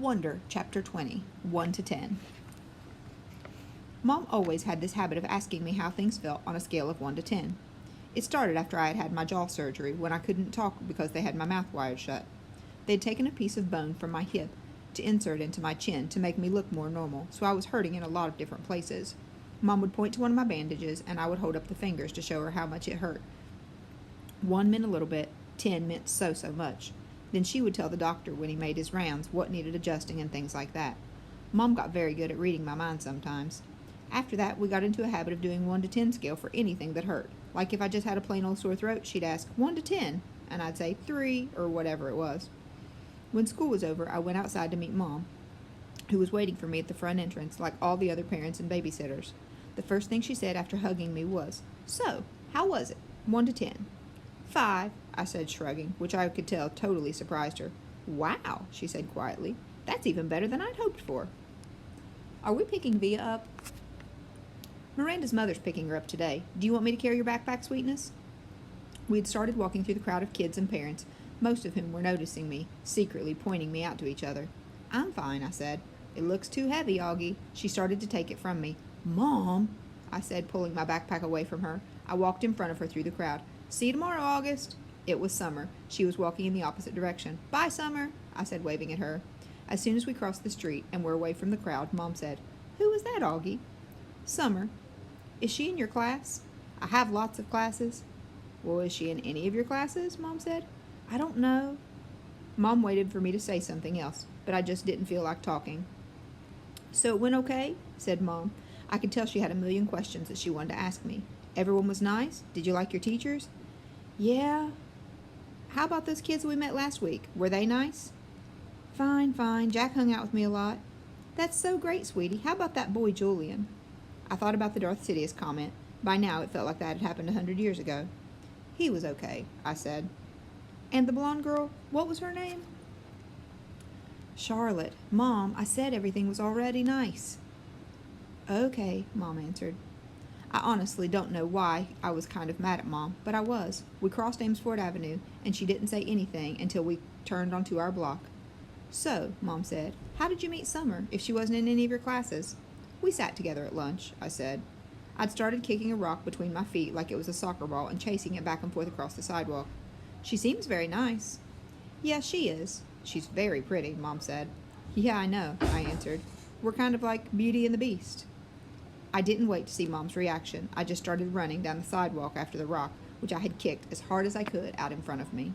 Wonder, Chapter 20, 1 to 10. Mom always had this habit of asking me how things felt on a scale of 1 to 10. It started after I had had my jaw surgery, when I couldn't talk because they had my mouth wired shut. They had taken a piece of bone from my hip to insert into my chin to make me look more normal, so I was hurting in a lot of different places. Mom would point to one of my bandages, and I would hold up the fingers to show her how much it hurt. 1 meant a little bit, 10 meant so much. Then she would tell the doctor when he made his rounds what needed adjusting and things like that. Mom got very good at reading my mind sometimes. After that, we got into a habit of doing 1 to 10 scale for anything that hurt. Like if I just had a plain old sore throat, she'd ask 1 to 10, and I'd say 3 or whatever it was. When school was over, I went outside to meet Mom, who was waiting for me at the front entrance like all the other parents and babysitters. The first thing she said after hugging me was, "So, how was it? 1 to 10. 5, I said, shrugging, which I could tell totally surprised her. "Wow," she said quietly. "That's even better than I'd hoped for." "Are we picking Via up?" "Miranda's mother's picking her up today. Do you want me to carry your backpack, sweetness?" We had started walking through the crowd of kids and parents, most of whom were noticing me, secretly pointing me out to each other. "I'm fine," I said. "It looks too heavy, Augie." She started to take it from me. "Mom," I said, pulling my backpack away from her. I walked in front of her through the crowd. "See you tomorrow, August." It was Summer. She was walking in the opposite direction. "Bye, Summer," I said, waving at her. As soon as we crossed the street and were away from the crowd, Mom said, "Who was that, Augie?" "Summer." "Is she in your class?" "I have lots of classes." "Well, is she in any of your classes?" Mom said. "I don't know." Mom waited for me to say something else, but I just didn't feel like talking. "So it went okay?" said Mom. I could tell she had a million questions that she wanted to ask me. "Everyone was nice? Did you like your teachers?" "Yeah." "How about those kids we met last week? Were they nice?" "Fine. Jack hung out with me a lot." "That's so great, sweetie. How about that boy, Julian?" I thought about the Darth Sidious comment. By now it felt like that had happened 100 years ago. "He was okay," I said. "And the blonde girl, what was her name?" "Charlotte. Mom, I said everything was already nice." "Okay," Mom answered. I honestly don't know why I was kind of mad at Mom, but I was. We crossed Amesfort Avenue, and she didn't say anything until we turned onto our block. "So," Mom said, "how did you meet Summer, if she wasn't in any of your classes?" "We sat together at lunch," I said. I'd started kicking a rock between my feet like it was a soccer ball and chasing it back and forth across the sidewalk. "She seems very nice." "Yeah, she is." "She's very pretty," Mom said. "Yeah, I know," I answered. "We're kind of like Beauty and the Beast." I didn't wait to see Mom's reaction. I just started running down the sidewalk after the rock, which I had kicked as hard as I could out in front of me.